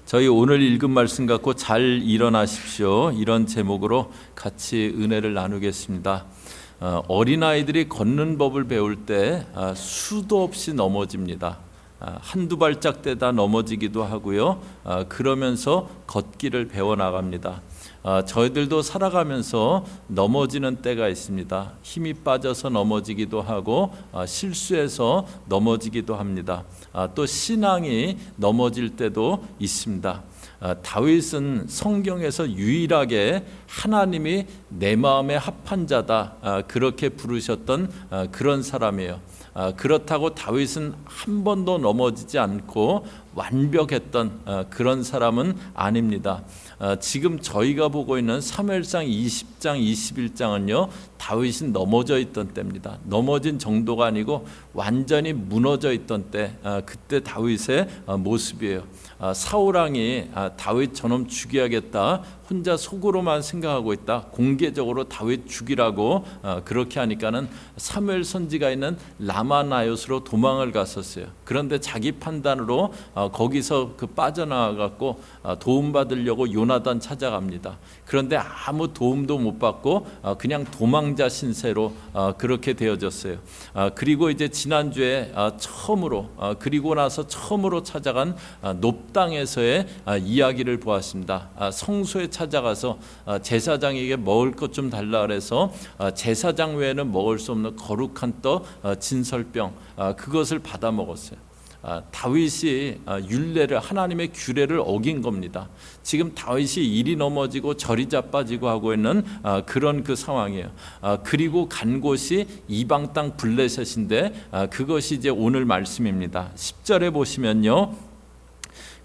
저희 오늘 읽은 말씀 갖고 잘 일어나십시오. 이런 제목으로 같이 은혜를 나누겠습니다. 어린아이들이 걷는 법을 배울 때 수도 없이 넘어집니다. 한두 발짝 떼다 넘어지기도 하고요. 그러면서 걷기를 배워나갑니다. 저희들도 살아가면서 넘어지는 때가 있습니다. 힘이 빠져서 넘어지기도 하고 실수해서 넘어지기도 합니다. 또 신앙이 넘어질 때도 있습니다. 다윗은 성경에서 유일하게 하나님이 내 마음에 합한 자다 그렇게 부르셨던 그런 사람이에요. 그렇다고 다윗은 한 번도 넘어지지 않고 완벽했던 그런 사람은 아닙니다. 지금 저희가 보고 있는 사무엘상 20장, 21장은요 다윗이 넘어져 있던 때입니다. 넘어진 정도가 아니고 완전히 무너져 있던 때, 그때 다윗의 모습이에요. 사울왕이 다윗 저놈 죽여야겠다 혼자 속으로만 생각하고 있다. 공개적으로 다윗 죽이라고 그렇게 하니까는 사무엘 선지가 있는 라마나요스로 도망을 갔었어요. 그런데 자기 판단으로 거기서 빠져나가갖고 도움받으려고 요나단 찾아갑니다. 그런데 아무 도움도 못 받고 그냥 도망자 신세로 그렇게 되어졌어요. 그리고 이제 지난주에 처음으로 그리고 나서 처음으로 찾아간 높당에서의 이야기를 보았습니다. 성소에 찾아가서 제사장에게 먹을 것 좀 달라 그래서 제사장 외에는 먹을 수 없는 거룩한 떡 진설병 그것을 받아 먹었어요. 다윗이 율례를 하나님의 규례를 어긴 겁니다. 지금 다윗이 이리 넘어지고 저리 자빠지고 하고 있는 그런 그 상황이에요. 그리고 간 곳이 이방 땅 블레셋인데 그것이 이제 오늘 말씀입니다. 10절에 보시면요.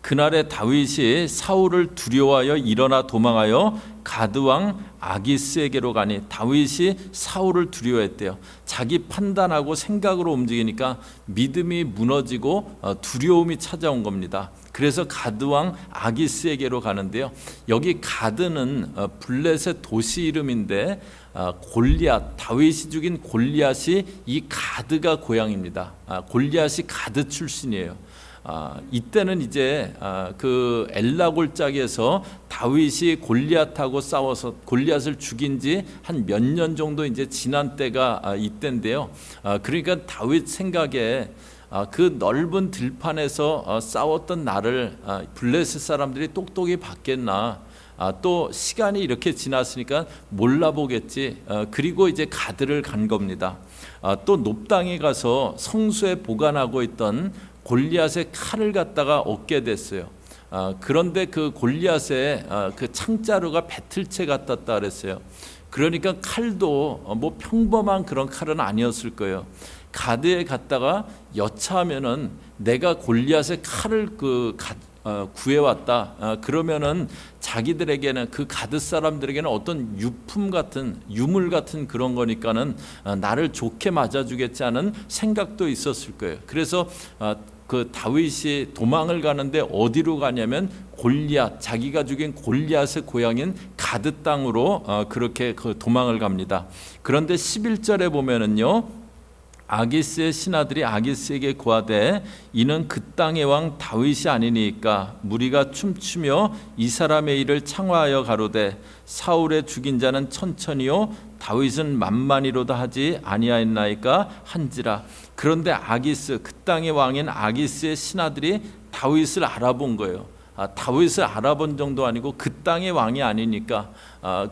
그날에 다윗이 사울을 두려워하여 일어나 도망하여 가드왕 아기스에게로 가니 다윗이 사울을 두려워했대요. 자기 판단하고 생각으로 움직이니까 믿음이 무너지고 두려움이 찾아온 겁니다. 그래서 가드왕 아기스에게로 가는데요. 여기 가드는 블레셋 도시 이름인데 골리앗, 다윗이 죽인 골리앗이 이 가드가 고향입니다. 골리앗이 가드 출신이에요. 이때는 이제 그 엘라 골짜기에서 다윗이 골리앗하고 싸워서 골리앗을 죽인 지 한 몇 년 정도 이제 지난 때가 이때인데요. 그러니까 다윗 생각에 그 넓은 들판에서 싸웠던 나를 블레셋 사람들이 똑똑히 봤겠나. 또 시간이 이렇게 지났으니까 몰라보겠지. 그리고 이제 가드를 간 겁니다. 또 높당에 가서 성소에 보관하고 있던 골리앗의 칼을 갖다가 얻게 됐어요. 그런데 그 골리앗의 그 창자루가 배틀채 같았다 그랬어요. 그러니까 칼도 뭐 평범한 그런 칼은 아니었을 거예요. 가드에 갔다가 여차하면은 내가 골리앗의 칼을 구해왔다. 그러면은 자기들에게는 그 가드 사람들에게는 어떤 유품 같은 유물 같은 그런 거니까는 나를 좋게 맞아주겠지 하는 생각도 있었을 거예요. 그래서 그 다윗이 도망을 가는데 어디로 가냐면 골리앗, 자기가 죽인 골리앗의 고향인 가드 땅으로 그렇게 그 도망을 갑니다. 그런데 11절에 보면은요. 아기스의 신하들이 아기스에게 고하되 이는 그 땅의 왕 다윗이 아니니까 무리가 춤추며 이 사람의 일을 창화하여 가로되 사울의 죽인 자는 천천히요 다윗은 만만히로다 하지 아니하였나이까 한지라. 그런데 아기스, 그 땅의 왕인 아기스의 신하들이 다윗을 알아본 거예요. 다윗을 알아본 정도 아니고 그 땅의 왕이 아니니까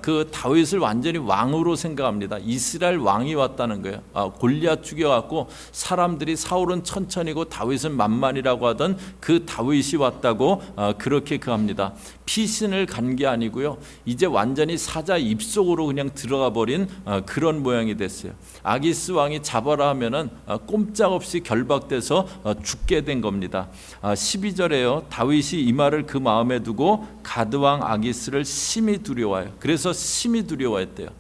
그 다윗을 완전히 왕으로 생각합니다. 이스라엘 왕이 왔다는 거예요. 골리앗 죽여갖고 사람들이 사울은 천천히고 다윗은 만만이라고 하던 그 다윗이 왔다고 그렇게 합니다. 피신을 간 게 아니고요. 이제 완전히 사자 입속으로 그냥 들어가 버린 그런 모양이 됐어요. 아기스 왕이 잡아라 하면은 꼼짝없이 결박돼서 죽게 된 겁니다. 12절에요. 다윗이 이 말을 그 마음에 두고 가드왕 아기스를 심히 두려워해요. 그래서 심히 두려워했대요.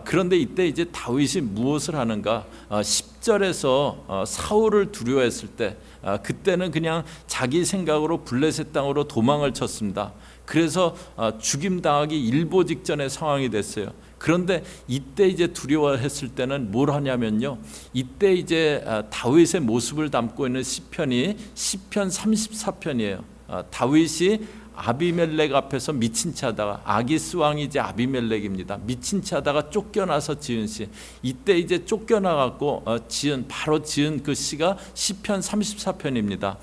그런데 이때 이제 다윗이 무엇을 하는가? 10절에서 사울을 두려워했을 때 그때는 그냥 자기 생각으로 블레셋 땅으로 도망을 쳤습니다. 그래서 죽임당하기 일보 직전의 상황이 됐어요. 그런데 이때 이제 두려워했을 때는 뭘 하냐면요. 이때 이제 다윗의 모습을 담고 있는 시편이 시편 34편이에요. 다윗이 아비멜렉 앞에서 미친 체 하다가, 아기스 왕이 이제 아비멜렉입니다. 미친 체 하다가 쫓겨나서 지은 시, 이때 이제 쫓겨나갖고 바로 지은 그 시가 시편 34편입니다.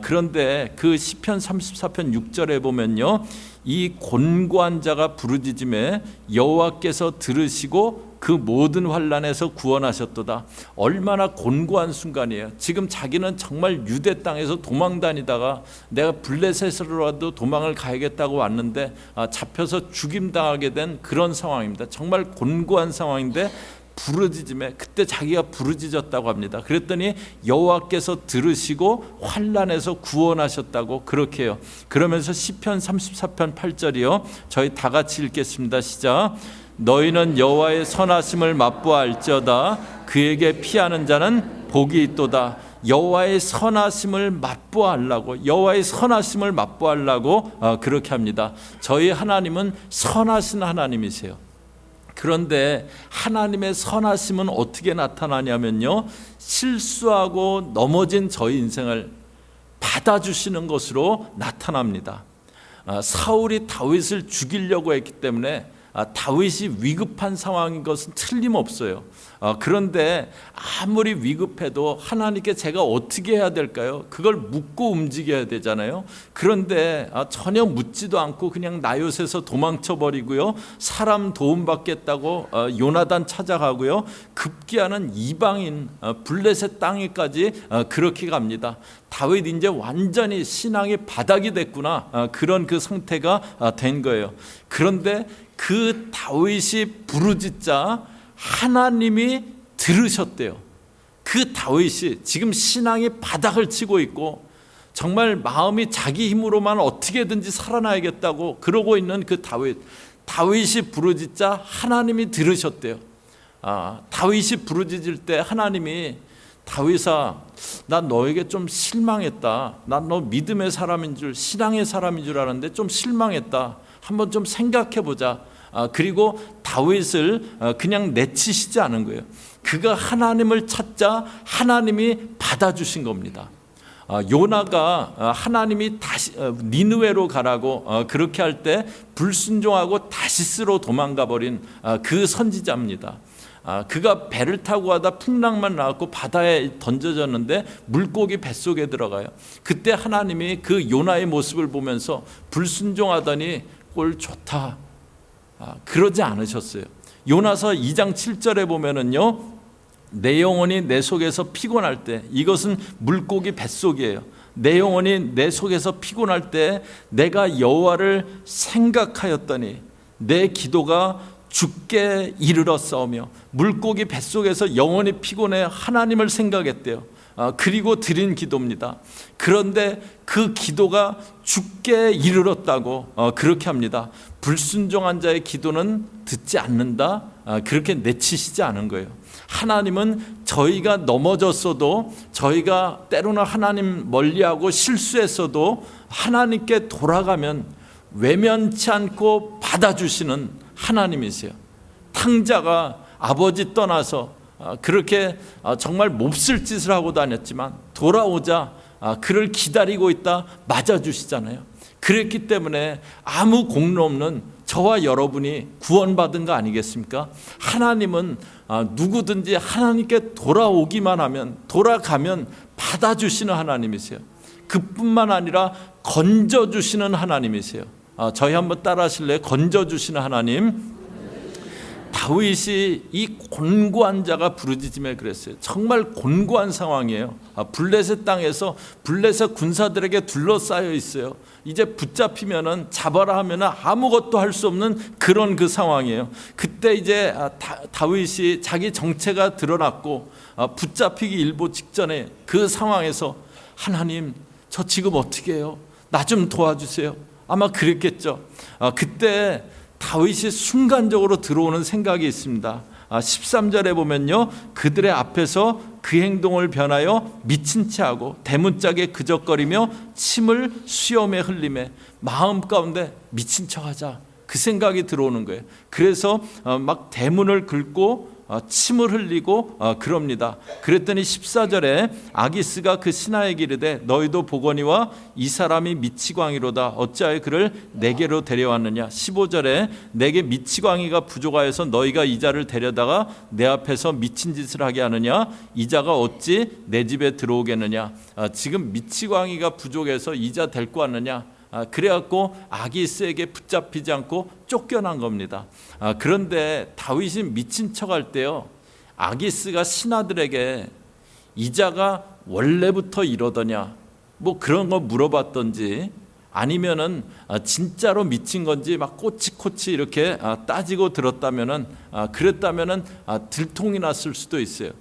그런데 그 시편 34편 6절에 보면요, 이 곤고한 자가 부르짖음에 여호와께서 들으시고 그 모든 환난에서 구원하셨도다. 얼마나 곤고한 순간이에요. 지금 자기는 정말 유대 땅에서 도망 다니다가 내가 블레셋으로라도 도망을 가야겠다고 왔는데 잡혀서 죽임당하게 된 그런 상황입니다. 정말 곤고한 상황인데 부르짖음에, 그때 자기가 부르짖었다고 합니다. 그랬더니 여호와께서 들으시고 환난에서 구원하셨다고 그렇게 해요. 그러면서 시편 34편 8절이요, 저희 다 같이 읽겠습니다. 시작. 너희는 여호와의 선하심을 맛보알지어다. 그에게 피하는 자는 복이 있도다. 여호와의 선하심을 맛보아하려고, 여호와의 선하심을 맛보아하려고 그렇게 합니다. 저희 하나님은 선하신 하나님이세요. 그런데 하나님의 선하심은 어떻게 나타나냐면요, 실수하고 넘어진 저희 인생을 받아주시는 것으로 나타납니다. 사울이 다윗을 죽이려고 했기 때문에 다윗이 위급한 상황인 것은 틀림없어요. 그런데 아무리 위급해도 하나님께 제가 어떻게 해야 될까요? 그걸 묻고 움직여야 되잖아요. 그런데 전혀 묻지도 않고 그냥 나요새서 도망쳐버리고요, 사람 도움받겠다고 요나단 찾아가고요, 급기야는 이방인 블레셋 땅에까지 그렇게 갑니다. 다윗 이제 완전히 신앙이 바닥이 됐구나, 그런 그 상태가 된 거예요. 그런데 그 다윗이 부르짖자 하나님이 들으셨대요. 그 다윗이 지금 신앙이 바닥을 치고 있고 정말 마음이 자기 힘으로만 어떻게든지 살아나야겠다고 그러고 있는 그 다윗이 부르짖자 하나님이 들으셨대요. 다윗이 부르짖을 때 하나님이, 다윗아, 나 너에게 좀 실망했다. 난 너 믿음의 사람인 줄, 신앙의 사람인 줄 알았는데 좀 실망했다. 한번 좀 생각해 보자. 그리고 다윗을 그냥 내치시지 않은 거예요. 그가 하나님을 찾자 하나님이 받아주신 겁니다. 요나가 하나님이 다시 니느웨로 가라고 그렇게 할 때 불순종하고 다시스로 도망가 버린 그 선지자입니다. 그가 배를 타고 가다 풍랑만 나왔고 바다에 던져졌는데 물고기 뱃속에 들어가요. 그때 하나님이 그 요나의 모습을 보면서 불순종하더니 꼴 좋다, 그러지 않으셨어요. 요나서 2장 7절에 보면은요, 내 영혼이 내 속에서 피곤할 때, 이것은 물고기 뱃속이에요. 내 영혼이 내 속에서 피곤할 때 내가 여호와를 생각하였더니 내 기도가 주께 이르렀사오며, 물고기 뱃속에서 영혼이 피곤해 하나님을 생각했대요. 그리고 드린 기도입니다. 그런데 그 기도가 주께 이르렀다고 그렇게 합니다. 불순종한 자의 기도는 듣지 않는다, 그렇게 내치시지 않은 거예요. 하나님은 저희가 넘어졌어도, 저희가 때로는 하나님 멀리하고 실수했어도 하나님께 돌아가면 외면치 않고 받아주시는 하나님이세요. 탕자가 아버지 떠나서 그렇게 정말 몹쓸 짓을 하고 다녔지만 돌아오자 그를 기다리고 있다 맞아주시잖아요. 그랬기 때문에 아무 공로 없는 저와 여러분이 구원받은 거 아니겠습니까? 하나님은 누구든지 하나님께 돌아오기만 하면, 돌아가면 받아주시는 하나님이세요. 그뿐만 아니라 건져주시는 하나님이세요. 저희 한번 따라 하실래요? 건져주시는 하나님. 다윗이 이 곤고한 자가 부르짖음에 그랬어요. 정말 곤고한 상황이에요. 블레셋 땅에서 블레셋 군사들에게 둘러싸여 있어요. 이제 붙잡히면은, 잡아라 하면은 아무것도 할 수 없는 그런 그 상황이에요. 그때 이제 다윗이 자기 정체가 드러났고 붙잡히기 일보 직전에 그 상황에서 하나님, 저 지금 어떻게 해요? 나 좀 도와주세요. 아마 그랬겠죠. 그때 다윗이 순간적으로 들어오는 생각이 있습니다. 13절에 보면요, 그들의 앞에서 그 행동을 변하여 미친 채 하고 대문짝에 그적거리며 침을 수염에 흘리매, 마음 가운데 미친 척하자, 그 생각이 들어오는 거예요. 그래서 막 대문을 긁고 침을 흘리고 그럽니다. 그랬더니 14절에 아기스가 그 신하에게 이르되 너희도 보거니와 이 사람이 미치광이로다. 어찌하여 그를 내게로 데려왔느냐. 15절에 내게 미치광이가 부족하여서 너희가 이 자를 데려다가 내 앞에서 미친 짓을 하게 하느냐. 이 자가 어찌 내 집에 들어오겠느냐. 지금 미치광이가 부족해서 이 자 데리고 왔느냐. 그래갖고 아기스에게 붙잡히지 않고 쫓겨난 겁니다. 그런데 다윗이 미친 척할 때요, 아기스가 신하들에게 이 자가 원래부터 이러더냐 뭐 그런 거 물어봤던지, 아니면은 진짜로 미친 건지 막 꼬치꼬치 이렇게 따지고 들었다면은, 그랬다면은 들통이 났을 수도 있어요.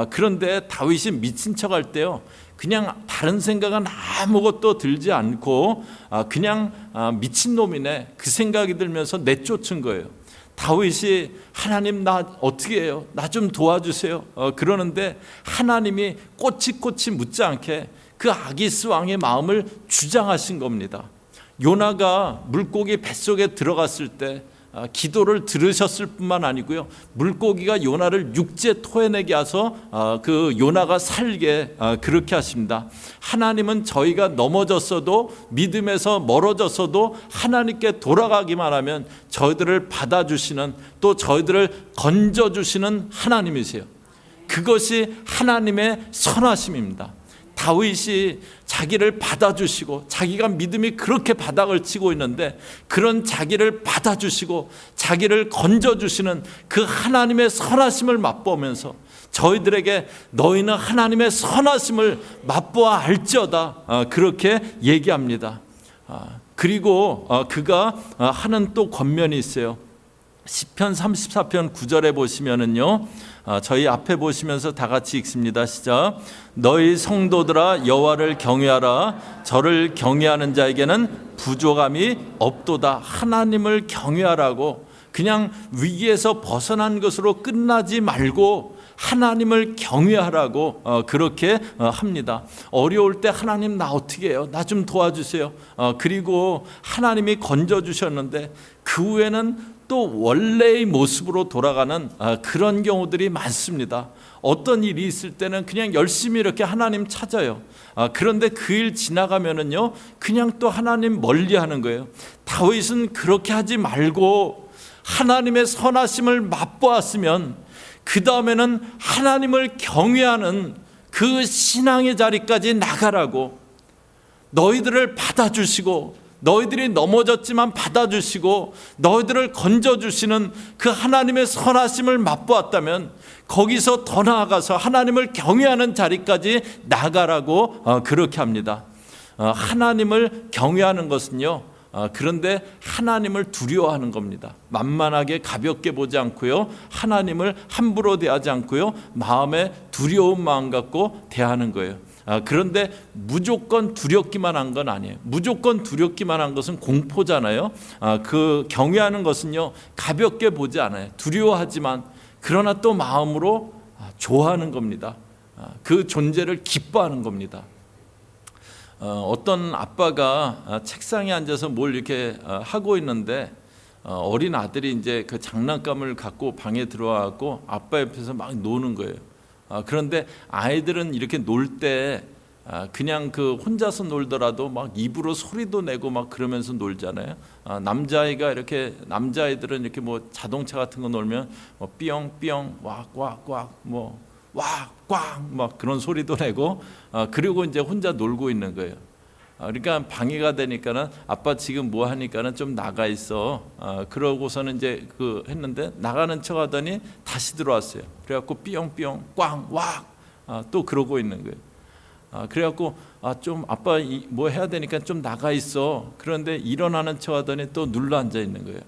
그런데 다윗이 미친 척할 때요, 그냥 다른 생각은 아무것도 들지 않고 그냥 미친놈이네 그 생각이 들면서 내쫓은 거예요. 다윗이 하나님 나 어떻게 해요? 나 좀 도와주세요. 그러는데 하나님이 꼬치꼬치 묻지 않게 그 아기스 왕의 마음을 주장하신 겁니다. 요나가 물고기 뱃속에 들어갔을 때 기도를 들으셨을 뿐만 아니고요, 물고기가 요나를 육지에 토해내게 해서 그 요나가 살게 그렇게 하십니다. 하나님은 저희가 넘어졌어도, 믿음에서 멀어졌어도 하나님께 돌아가기만 하면 저희들을 받아주시는, 또 저희들을 건져주시는 하나님이세요. 그것이 하나님의 선하심입니다. 다윗이 자기를 받아주시고, 자기가 믿음이 그렇게 바닥을 치고 있는데 그런 자기를 받아주시고 자기를 건져주시는 그 하나님의 선하심을 맛보면서 저희들에게 너희는 하나님의 선하심을 맛보아 알지어다 그렇게 얘기합니다. 그리고 그가 하는 또 권면이 있어요. 시편 34편 9절에 보시면은요, 저희 앞에 보시면서 다 같이 읽습니다. 시작. 너희 성도들아 여호와를 경외하라. 저를 경외하는 자에게는 부족함이 없도다. 하나님을 경외하라고, 그냥 위기에서 벗어난 것으로 끝나지 말고 하나님을 경외하라고 그렇게 합니다. 어려울 때 하나님 나 어떻게 해요? 나 좀 도와주세요. 그리고 하나님이 건져주셨는데 그 후에는 또 원래의 모습으로 돌아가는 그런 경우들이 많습니다. 어떤 일이 있을 때는 그냥 열심히 이렇게 하나님 찾아요. 그런데 그 일 지나가면은요, 그냥 또 하나님 멀리하는 거예요. 다윗은 그렇게 하지 말고 하나님의 선하심을 맛보았으면 그 다음에는 하나님을 경외하는 그 신앙의 자리까지 나가라고, 너희들을 받아주시고 너희들이 넘어졌지만 받아주시고 너희들을 건져주시는 그 하나님의 선하심을 맛보았다면 거기서 더 나아가서 하나님을 경외하는 자리까지 나가라고 그렇게 합니다. 하나님을 경외하는 것은요, 그런데 하나님을 두려워하는 겁니다. 만만하게 가볍게 보지 않고요, 하나님을 함부로 대하지 않고요, 마음에 두려운 마음 갖고 대하는 거예요. 그런데 무조건 두렵기만 한 건 아니에요. 무조건 두렵기만 한 것은 공포잖아요. 그 경외하는 것은요, 가볍게 보지 않아요. 두려워하지만 그러나 또 마음으로 좋아하는 겁니다. 그 존재를 기뻐하는 겁니다. 어떤 아빠가 책상에 앉아서 뭘 이렇게 하고 있는데 어린 아들이 이제 그 장난감을 갖고 방에 들어와갖고 아빠 옆에서 막 노는 거예요. 그런데 아이들은 이렇게 놀 때 그냥 그 혼자서 놀더라도 막 입으로 소리도 내고 막 그러면서 놀잖아요. 남자아이가 이렇게, 남자아이들은 이렇게 뭐 자동차 같은 거 놀면 뭐 삐용삐용 왁왁왁 뭐 왁꽉 막 그런 소리도 내고, 그리고 이제 혼자 놀고 있는 거예요. 그러니까 방해가 되니까는 아빠 지금 뭐 하니까는 좀 나가 있어. 그러고서는 이제 그 했는데 나가는 척 하더니 다시 들어왔어요. 그래갖고 삐용삐용 꽝왁 또 그러고 있는 거예요. 그래갖고 좀 아빠 뭐 해야 되니까 좀 나가 있어. 그런데 일어나는 척 하더니 또 눌러 앉아 있는 거예요.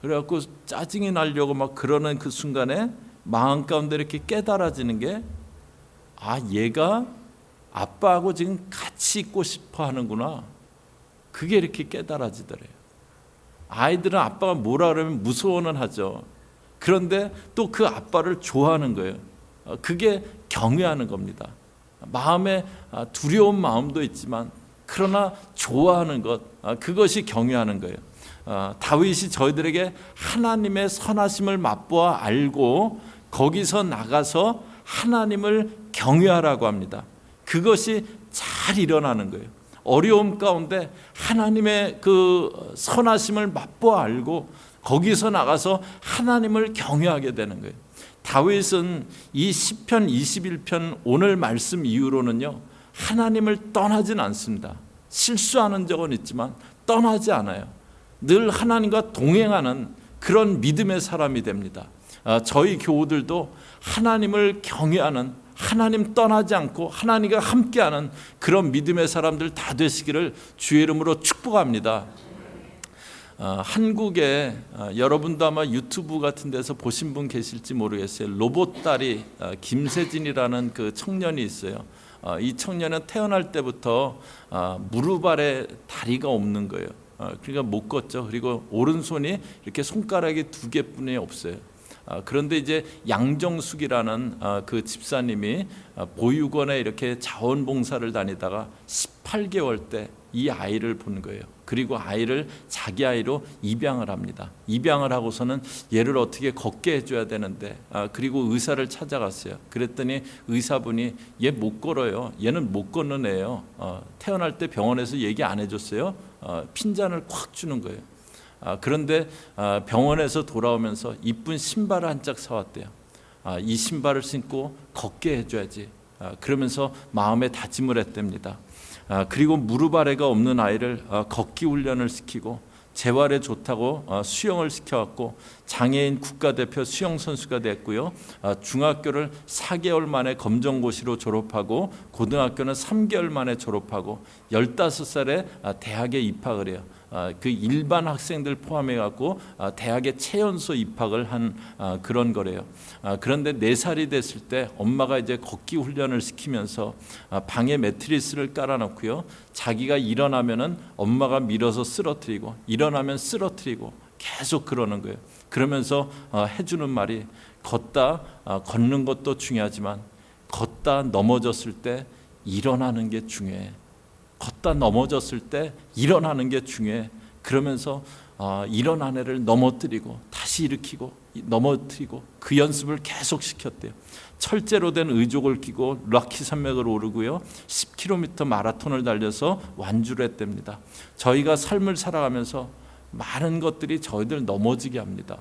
그래갖고 짜증이 나려고 막 그러는 그 순간에 마음 가운데 이렇게 깨달아지는 게, 얘가 아빠하고 지금 같이 있고 싶어 하는구나. 그게 이렇게 깨달아지더래요. 아이들은 아빠가 뭐라 그러면 무서워는 하죠. 그런데 또 그 아빠를 좋아하는 거예요. 그게 경외하는 겁니다. 마음에 두려운 마음도 있지만 그러나 좋아하는 것, 그것이 경외하는 거예요. 다윗이 저희들에게 하나님의 선하심을 맛보아 알고 거기서 나가서 하나님을 경외하라고 합니다. 그것이 잘 일어나는 거예요. 어려움 가운데 하나님의 그 선하심을 맛보아 알고 거기서 나가서 하나님을 경외하게 되는 거예요. 다윗은 이 시편 21편 오늘 말씀 이후로는요, 하나님을 떠나진 않습니다. 실수하는 적은 있지만 떠나지 않아요. 늘 하나님과 동행하는 그런 믿음의 사람이 됩니다. 저희 교우들도 하나님을 경외하는, 하나님 떠나지 않고 하나님과 함께하는 그런 믿음의 사람들 다 되시기를 주의 이름으로 축복합니다. 한국에 여러분도 아마 유튜브 같은 데서 보신 분 계실지 모르겠어요. 로봇다리 김세진이라는 그 청년이 있어요. 이 청년은 태어날 때부터 무릎 아래 다리가 없는 거예요. 그러니까 못 걷죠. 그리고 오른손이 이렇게 손가락이 2개뿐이 없어요. 그런데 이제 양정숙이라는 그 집사님이 보육원에 이렇게 자원봉사를 다니다가 18개월 때 이 아이를 본 거예요. 그리고 아이를 자기 아이로 입양을 합니다. 입양을 하고서는 얘를 어떻게 걷게 해줘야 되는데, 그리고 의사를 찾아갔어요. 그랬더니 의사분이 얘 못 걸어요. 얘는 못 걷는 애예요. 태어날 때 병원에서 얘기 안 해줬어요. 핀잔을 콱 주는 거예요. 그런데 병원에서 돌아오면서 이쁜 신발을 한 짝 사왔대요. 이 신발을 신고 걷게 해줘야지. 그러면서 마음에 다짐을 했답니다. 그리고 무릎 아래가 없는 아이를 걷기 훈련을 시키고 재활에 좋다고 수영을 시켜왔고 장애인 국가대표 수영 선수가 됐고요. 중학교를 4개월 만에 검정고시로 졸업하고 고등학교는 3개월 만에 졸업하고 15살에 대학에 입학을 해요. 그 일반 학생들 포함해 갖고 대학에 최연소 입학을 한 그런 거래요. 그런데 4살이 됐을 때 엄마가 이제 걷기 훈련을 시키면서 방에 매트리스를 깔아놓고요. 자기가 일어나면은 엄마가 밀어서 쓰러뜨리고 일어나면 쓰러뜨리고 계속 그러는 거예요. 그러면서 해주는 말이 걷는 것도 중요하지만 걷다 넘어졌을 때 일어나는 게 중요해. 걷다 넘어졌을 때 일어나는 게 중요해. 그러면서 일어난 애를 넘어뜨리고 다시 일으키고 넘어뜨리고 그 연습을 계속 시켰대요. 철제로 된 의족을 끼고 락키 산맥을 오르고요. 10km 마라톤을 달려서 완주를 했답니다. 저희가 삶을 살아가면서 많은 것들이 저희들 넘어지게 합니다.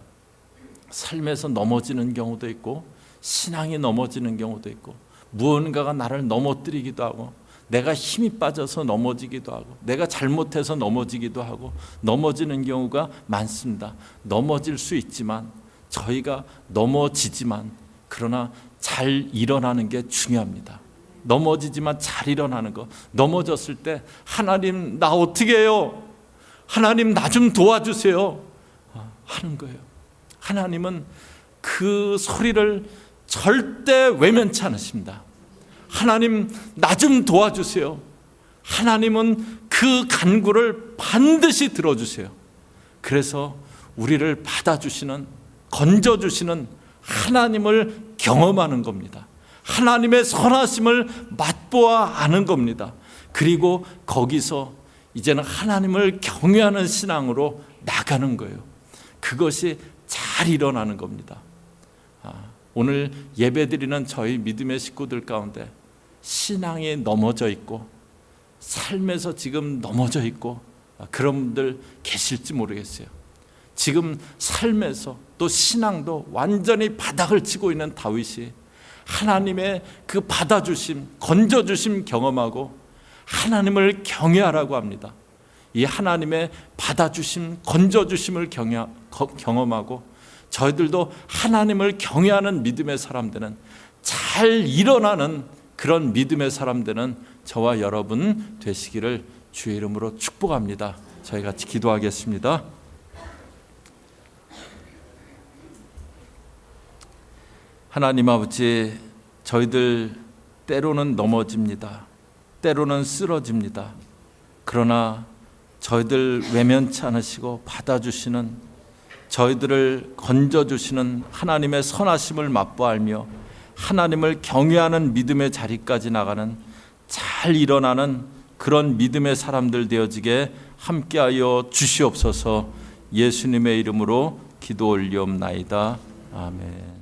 삶에서 넘어지는 경우도 있고 신앙이 넘어지는 경우도 있고 무언가가 나를 넘어뜨리기도 하고 내가 힘이 빠져서 넘어지기도 하고 내가 잘못해서 넘어지기도 하고 넘어지는 경우가 많습니다. 넘어질 수 있지만 저희가 넘어지지만 그러나 잘 일어나는 게 중요합니다. 넘어지지만 잘 일어나는 거. 넘어졌을 때 하나님 나 어떻게 해요? 하나님 나 좀 도와주세요 하는 거예요. 하나님은 그 소리를 절대 외면치 않으십니다. 하나님 나 좀 도와주세요. 하나님은 그 간구를 반드시 들어주세요. 그래서 우리를 받아주시는, 건져주시는 하나님을 경험하는 겁니다. 하나님의 선하심을 맛보아 아는 겁니다. 그리고 거기서 이제는 하나님을 경외하는 신앙으로 나가는 거예요. 그것이 잘 일어나는 겁니다. 오늘 예배드리는 저희 믿음의 식구들 가운데 신앙이 넘어져 있고 삶에서 지금 넘어져 있고 그런 분들 계실지 모르겠어요. 지금 삶에서 또 신앙도 완전히 바닥을 치고 있는 다윗이 하나님의 그 받아주심, 건져주심 경험하고 하나님을 경외하라고 합니다. 이 하나님의 받아주심, 건져주심을 경험하고 저희들도 하나님을 경외하는 믿음의 사람들은 잘 일어나는 그런 믿음의 사람들은 저와 여러분 되시기를 주의 이름으로 축복합니다. 저희 같이 기도하겠습니다. 하나님 아버지, 저희들 때로는 넘어집니다. 때로는 쓰러집니다. 그러나 저희들 외면치 않으시고 받아주시는, 저희들을 건져주시는 하나님의 선하심을 맛보알며 하나님을 경외하는 믿음의 자리까지 나가는, 잘 일어나는 그런 믿음의 사람들 되어지게 함께하여 주시옵소서. 예수님의 이름으로 기도 올리옵나이다. 아멘.